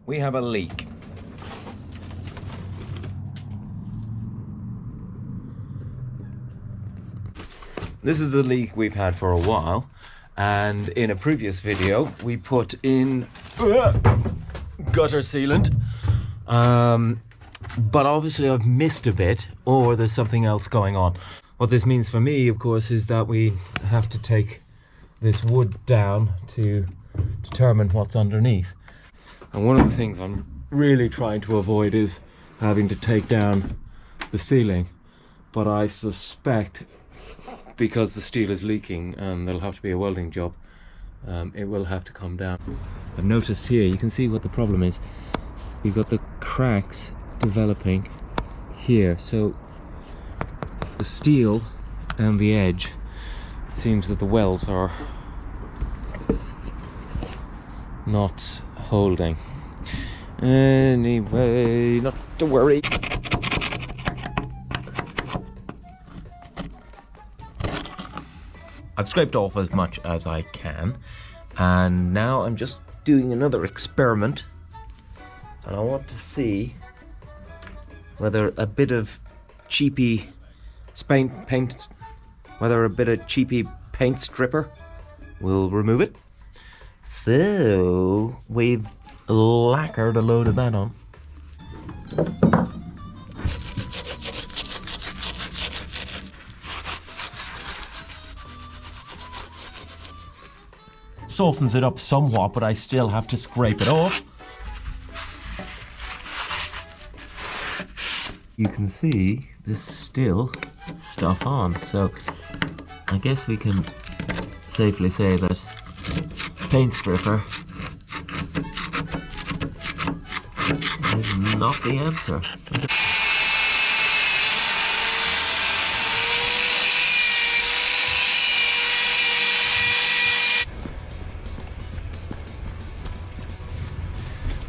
we have a leak. This is the leak we've had for a while, and in a previous video we put in gutter sealant, but obviously I've missed a bit, or there's something else going on. What this means for me, of course, is that we have to take this wood down to determine what's underneath. And one of the things I'm really trying to avoid is having to take down the ceiling, but I suspect, because the steel is leaking and there'll have to be a welding job, it will have to come down. I've noticed here, you can see what the problem is. We've got the cracks developing here, so the steel and the edge, it seems that the welds are not holding. Anyway, not to worry. I've scraped off as much as I can, and now I'm just doing another experiment, and I want to see whether a bit of cheapy paint stripper will remove it. So we've lacquered a load of that on. Softens it up somewhat, but I still have to scrape it off. You can see there's still stuff on, so I guess we can safely say that paint stripper is not the answer.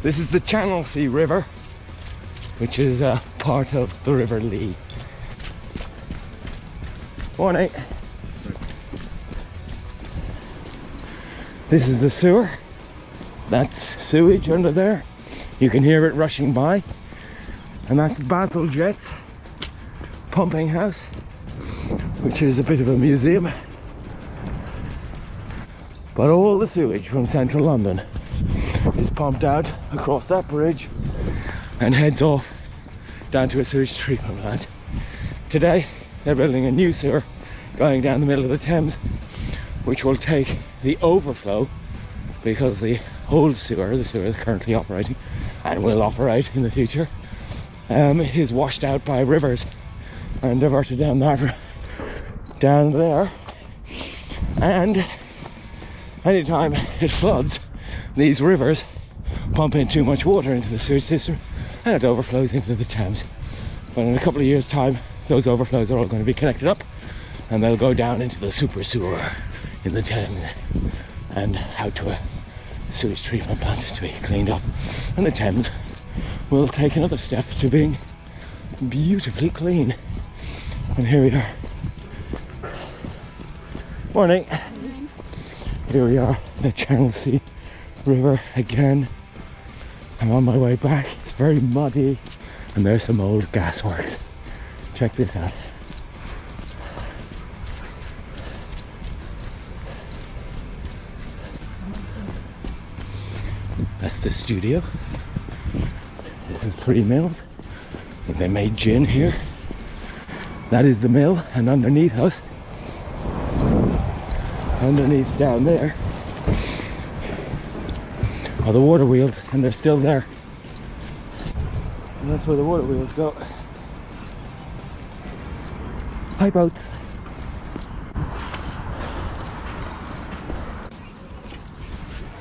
This is the Channel Sea River, which is a part of the River Lee. Morning. This is the sewer. That's sewage under there. You can hear it rushing by. And that's Basil Jet's pumping house, which is a bit of a museum. But all the sewage from central London is pumped out across that bridge and heads off down to a sewage treatment plant. Today they're building a new sewer going down the middle of the Thames, which will take the overflow, because the old sewer, the sewer that's currently operating and will operate in the future, is washed out by rivers and diverted down there. And anytime it floods, these rivers pump in too much water into the sewage system and it overflows into the Thames. But in a couple of years' time, those overflows are all going to be connected up and they'll go down into the super sewer in the Thames and out to a sewage treatment plant to be cleaned up. And the Thames will take another step to being beautifully clean. And here we are. Morning. Here we are, the Channel Sea River again. I'm on my way back. It's very muddy and there's some old gasworks. Check this out. That's the studio. This is 3 mills. I think they made gin here. That is the mill, and underneath us, underneath down there, are the water wheels, and they're still there. And that's where the water wheels go. Hi boats.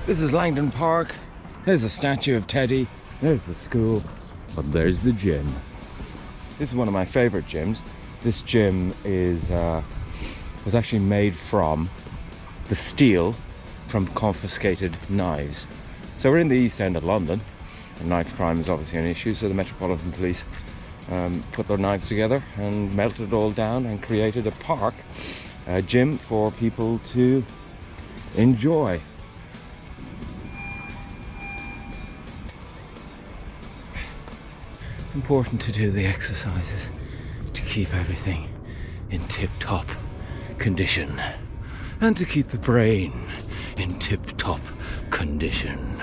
This is Langdon Park. There's a statue of Teddy. There's the school. But there's the gym. This is one of my favorite gyms. This gym was actually made from the steel from confiscated knives. So we're in the East End of London, and knife crime is obviously an issue, so the Metropolitan Police put their knives together and melted it all down and created a park, a gym for people to enjoy. important to do the exercises to keep everything in tip-top condition and to keep the brain in tip-top condition.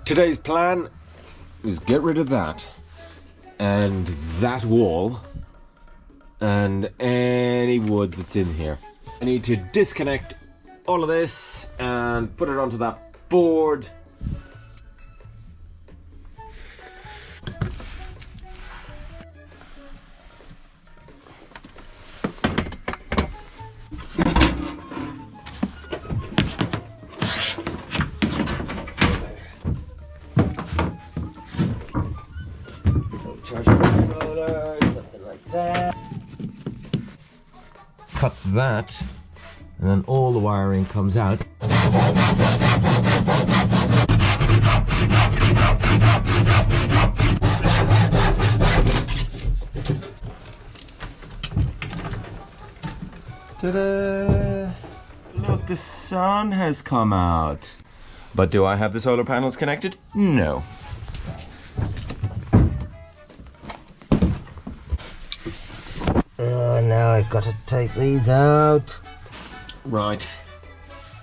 Today's plan is get rid of that and that wall and any wood that's in here. I need to disconnect all of this and put it onto that board. Something like that. Cut that, and then all the wiring comes out. Ta-da! Look, the sun has come out. But do I have the solar panels connected? No. Now I've got to take these out. Right.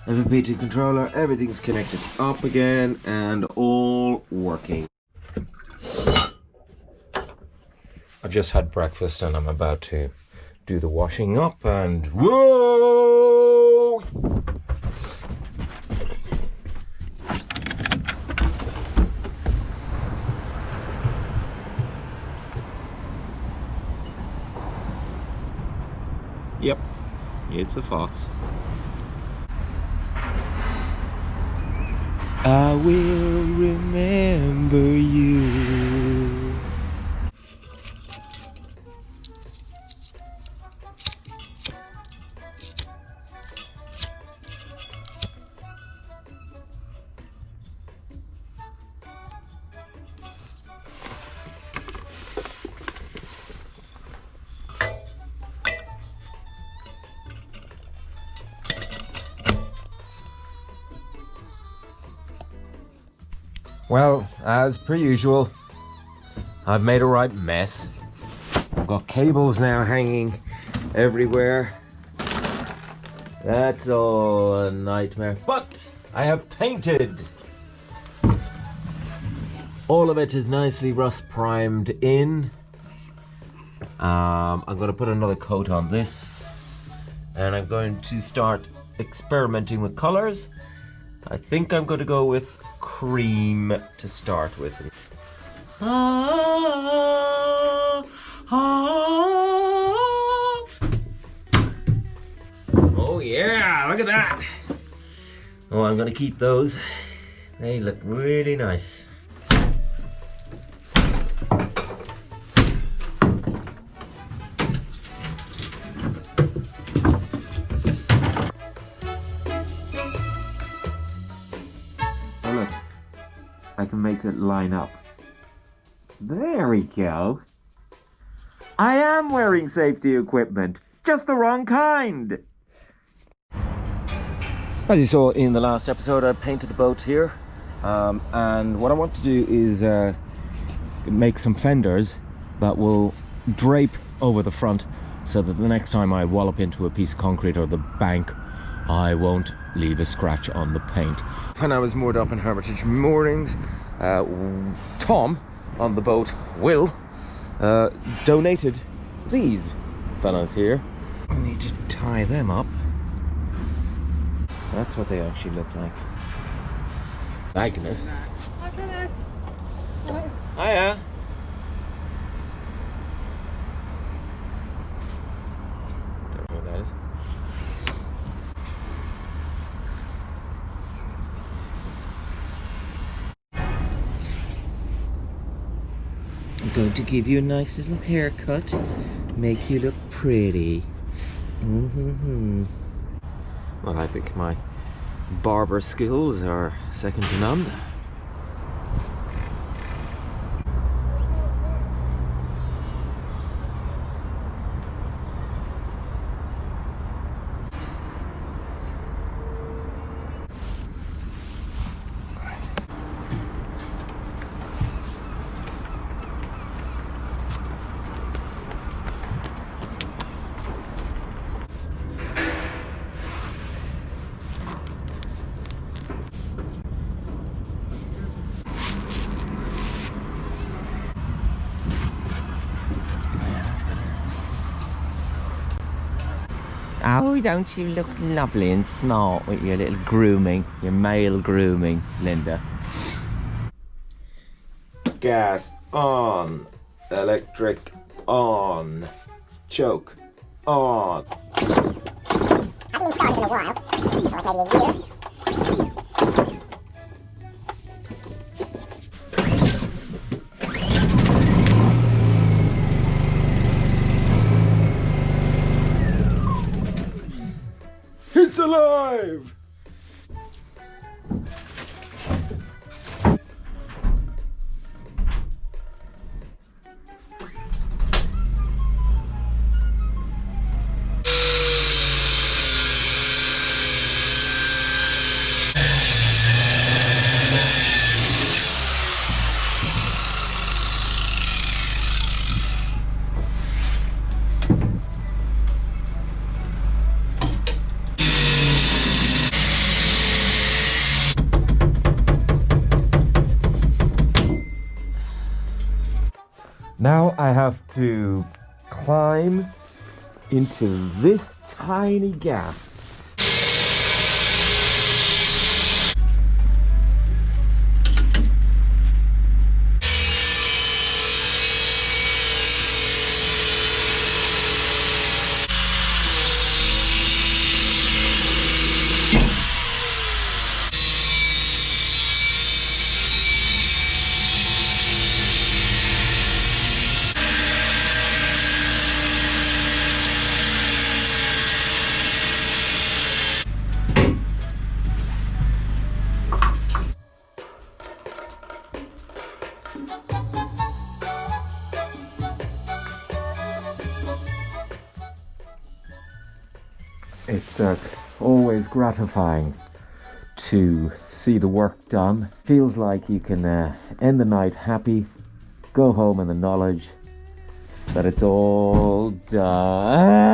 MVP controller, everything's connected up again and all working. I've just had breakfast and I'm about to do the washing up and whoa! Yep, it's a fox. I will remember you. Well, as per usual, I've made a right mess. I've got cables now hanging everywhere. That's all a nightmare. But I have painted. All of it is nicely rust primed in. I'm going to put another coat on this. And I'm going to start experimenting with colors. I think I'm going to go with cream to start with. Oh yeah, look at that. Oh, I'm going to keep those. They look really nice. I can make it line up. There we go. I am wearing safety equipment, just the wrong kind. As you saw in the last episode, I painted the boat here. And what I want to do is make some fenders that will drape over the front so that the next time I wallop into a piece of concrete or the bank, I won't leave a scratch on the paint. When I was moored up in Hermitage Moorings, Tom on the boat, Will, donated these fellas here. I need to tie them up. That's what they actually look like. Magnet. Hi, Dennis. Hiya. Don't know what that is. I'm going to give you a nice little haircut, make you look pretty. Well, I think my barber skills are second to none. Oh, don't you look lovely and smart with your little grooming, your male grooming, Linda? Gas on. Electric on. Choke on. Hasn't been started in a while, like maybe a year. It's alive! Now I have to climb into this tiny gap. It's always gratifying to see the work done. Feels like you can end the night happy, go home in the knowledge that it's all done.